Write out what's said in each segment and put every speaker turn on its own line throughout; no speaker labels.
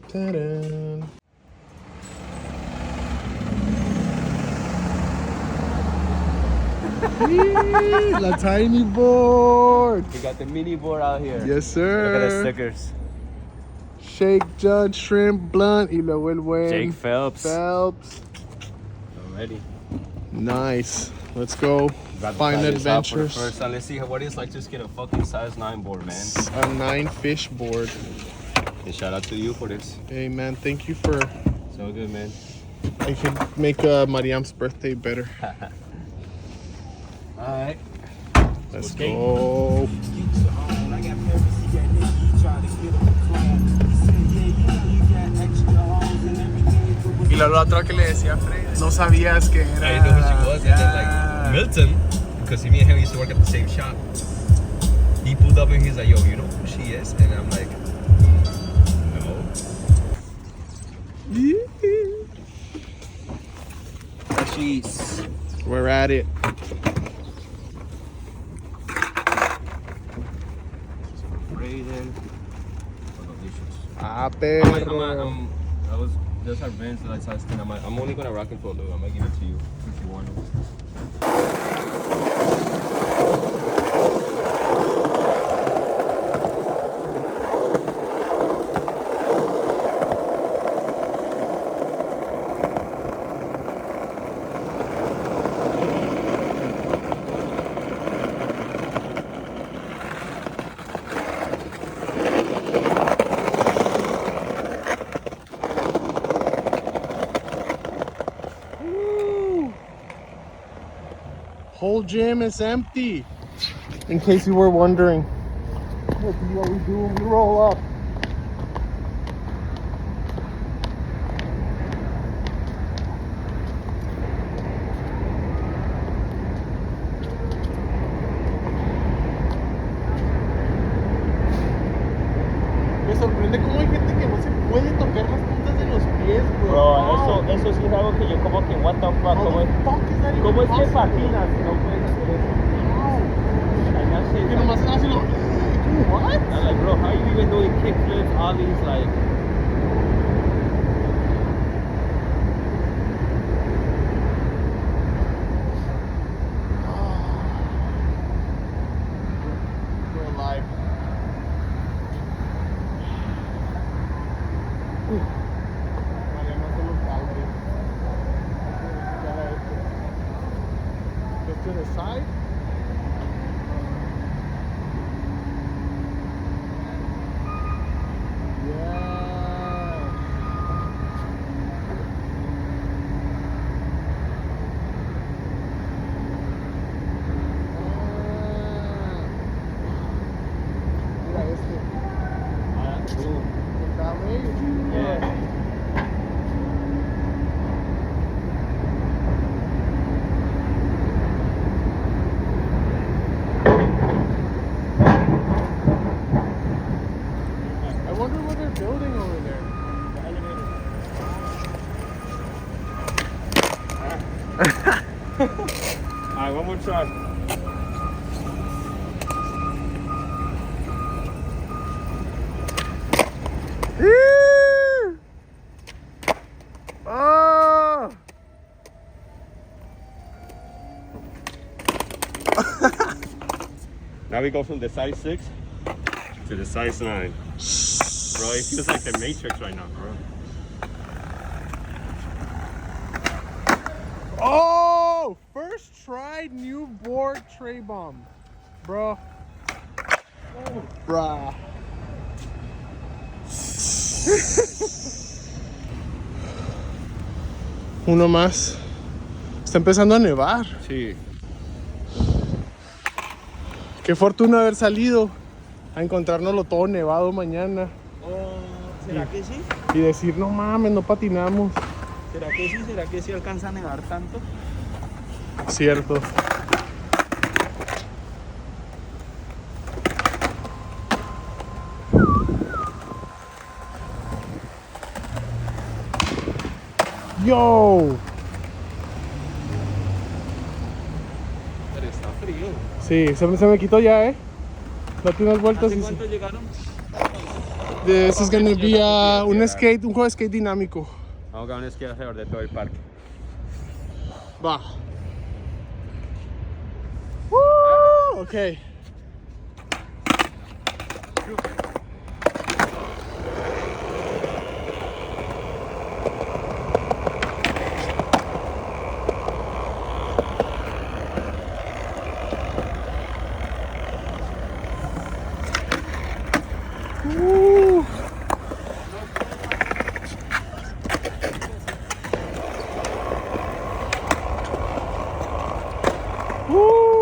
Ta-da. La tiny board.
We got the mini board out here.
Yes, sir.
Look at the stickers.
Shake, Judge, Shrimp, Blunt, y luego el buen
Jake Phelps. Already.
Nice. Let's go.
Got the
Find
Kelias out for the
adventures.
first time. Let's see what it's like to just get a fucking size 9 board, man.
A 9 fish board.
And shout out to you for this.
Hey, man. Thank you for.
So good, man.
I can make Mariam's birthday better.
All right.
Let's go. Y lo otro que le decía a Freydell, no sabías que era.
I didn't know who she was. And then, like, Milton, because me and him used to work at the same shop. He pulled up and he's like, yo, you know who she is? And I'm like, no. She's.
We're at it.
Freydell.
Ah, perro.
I was just our bands that I size 10. I'm only gonna rock it for a little. I might give it to you if you want it.
Whole gym is empty. In case you were wondering. This is what we do when we roll up. Me sorprende cómo hay gente que no se puede tocar las puntas de los pies, bro.
Bro, eso sí es algo que yo como que, what the fuck, ¿cómo es que patinas? No puedes hacer eso. Like, that shit,
Que nomás hacen lo... What?
I'm like, bro, how are you even doing kickflips, all these, like...
We're alive. Get to the side.
Alright, one more try.
Oh!
Now we go from the size 6 to the size 9. Bro, it feels like the Matrix right now, bro.
Oh! First try new board tray bomb. Bro. Oh, bruh. Uno más. Está empezando a nevar.
Sí.
Qué fortuna haber salido a encontrárnoslo todo nevado mañana.
¿Será que sí?
Y decir, no mames, no patinamos.
¿Será que sí? ¿Será que sí alcanza a nevar tanto?
Cierto. Yo.
Pero está frío.
Sí, se me quitó ya, Date unas vueltas.
¿Hace
y
cuánto llegaron?
This is gonna be un juego de skate dinámico.
Vamos a dar un skate alrededor de todo el parque.
Va. Woo! Okay. Woo! Woo!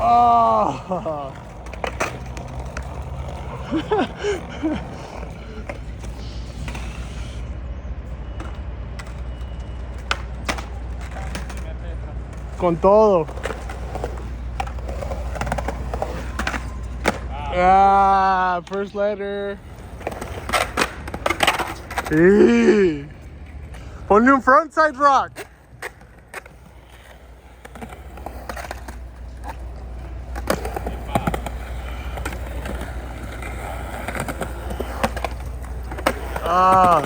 Oh. Oh. Con todo. Ah, first letter. Sí. Ponle un frontside rock. Ah.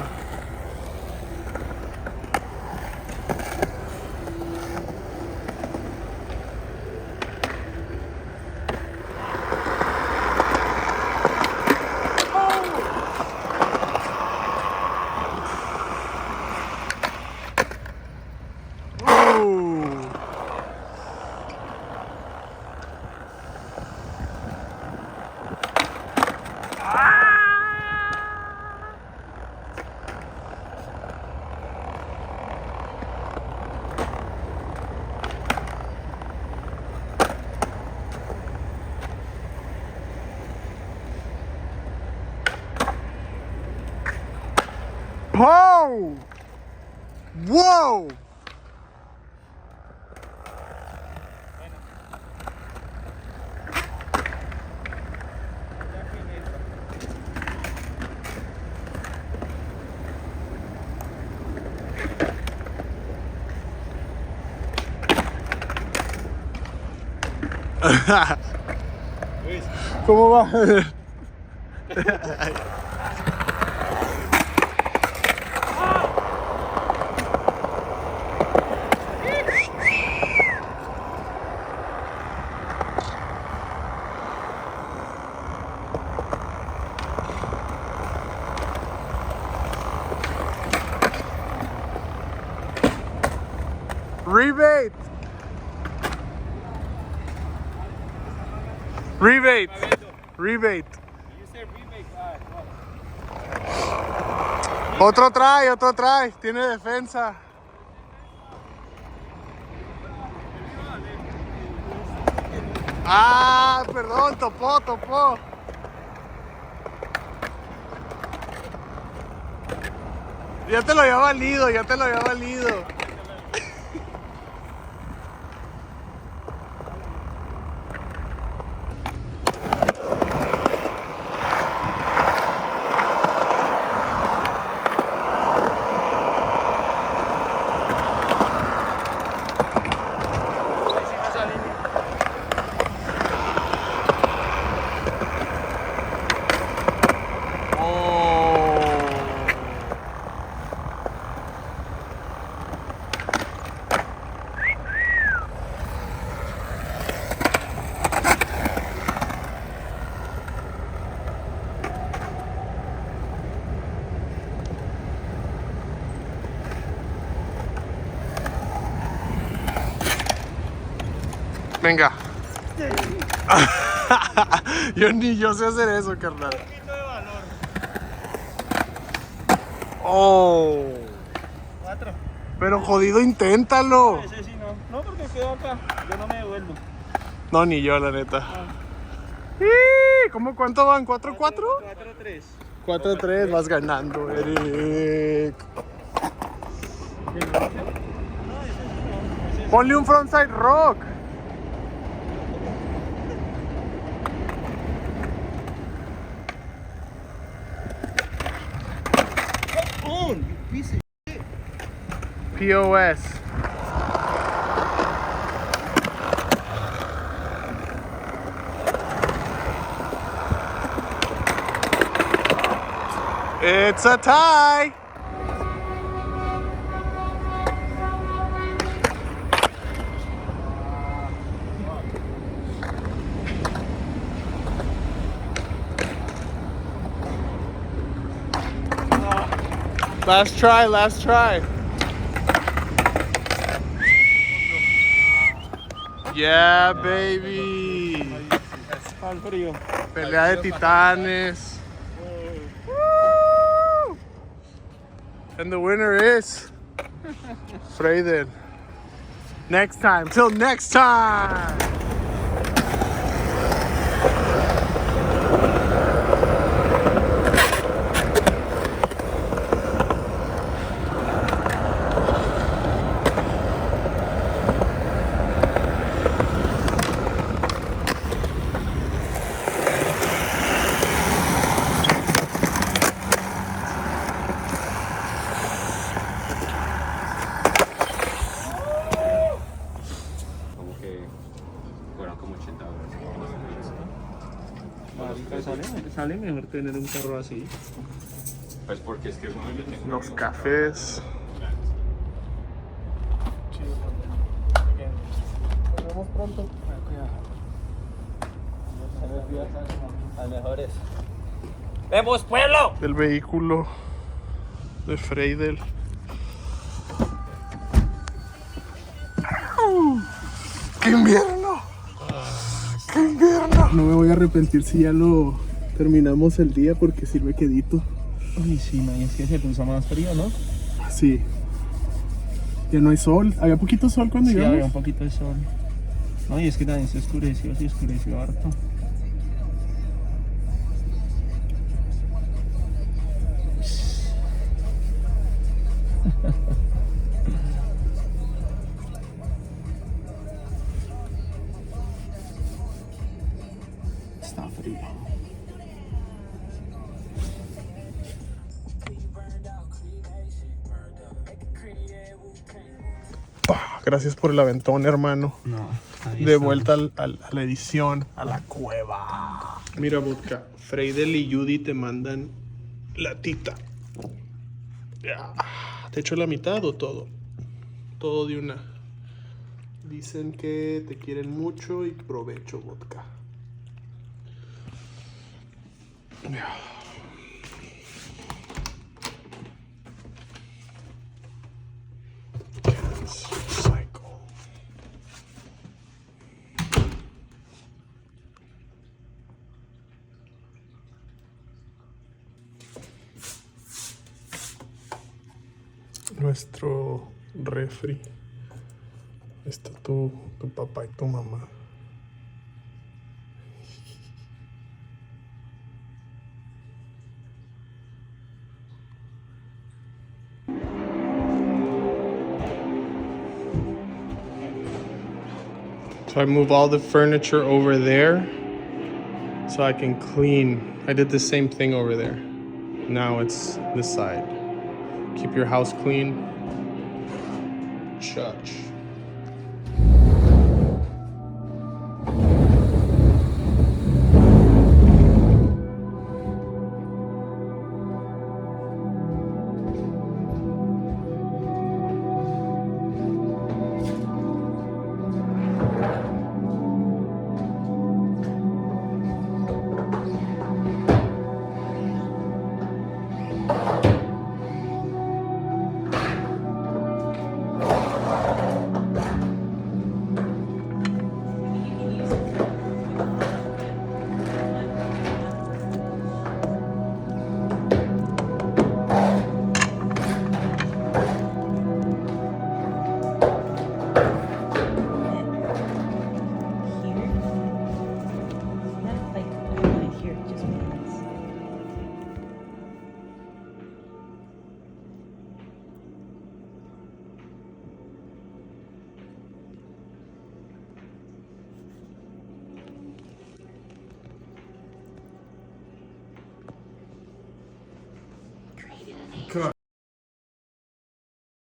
Oh! Whoa! ¿Cómo va? Rebate. Rebate. Rebate. Otro trae. Tiene defensa. Ah, perdón, topó. Ya te lo había valido. Venga. Yo sé hacer eso, carnal.
Un poquito de valor.
Oh.
4.
Pero jodido, inténtalo.
Ese sí no. No, porque quedo acá. Yo no me devuelvo.
No, ni yo, la neta. ¿Cómo cuánto van? ¿4-4?
4-3.
4-3, vas ganando, Erik. Ponle un frontside rock. phone, you piece of shit. POS. It's a tie. Last try, last try. Yeah, baby.
Al frío.
Pelea de titanes. Woo! And the winner is Freydell. Next time, till next time.
Como que fueron como 80 horas.
Marica, sale mejor tener un carro así.
Pues porque es que bueno, yo tengo
Los cafés. Nos vemos pronto.
Las mejores. ¡Vemos, pueblo!
El vehículo de Freydell. ¡Qué invierno! ¡Qué invierno! No me voy a arrepentir si ya lo terminamos el día porque sirve quedito.
Uy, sí, man, es que se puso más frío, ¿no?
Sí. Ya no hay sol. Había poquito sol cuando
Sí,
llegamos.
había un poquito de sol. No, y es que también se oscureció harto. Está frío.
Gracias por el aventón, hermano.
No,
De vuelta a la edición, a la cueva. Mira, vodka. Freydell y Judy te mandan latita. Ya. ¿Te echo la mitad o todo? Todo de una. Dicen que te quieren mucho y provecho, vodka. Ya. Cycle. Nuestro refri. Está tu papá y tu mamá. So I move all the furniture over there so I can clean. I did the same thing over there. Now it's this side. Keep your house clean. Church.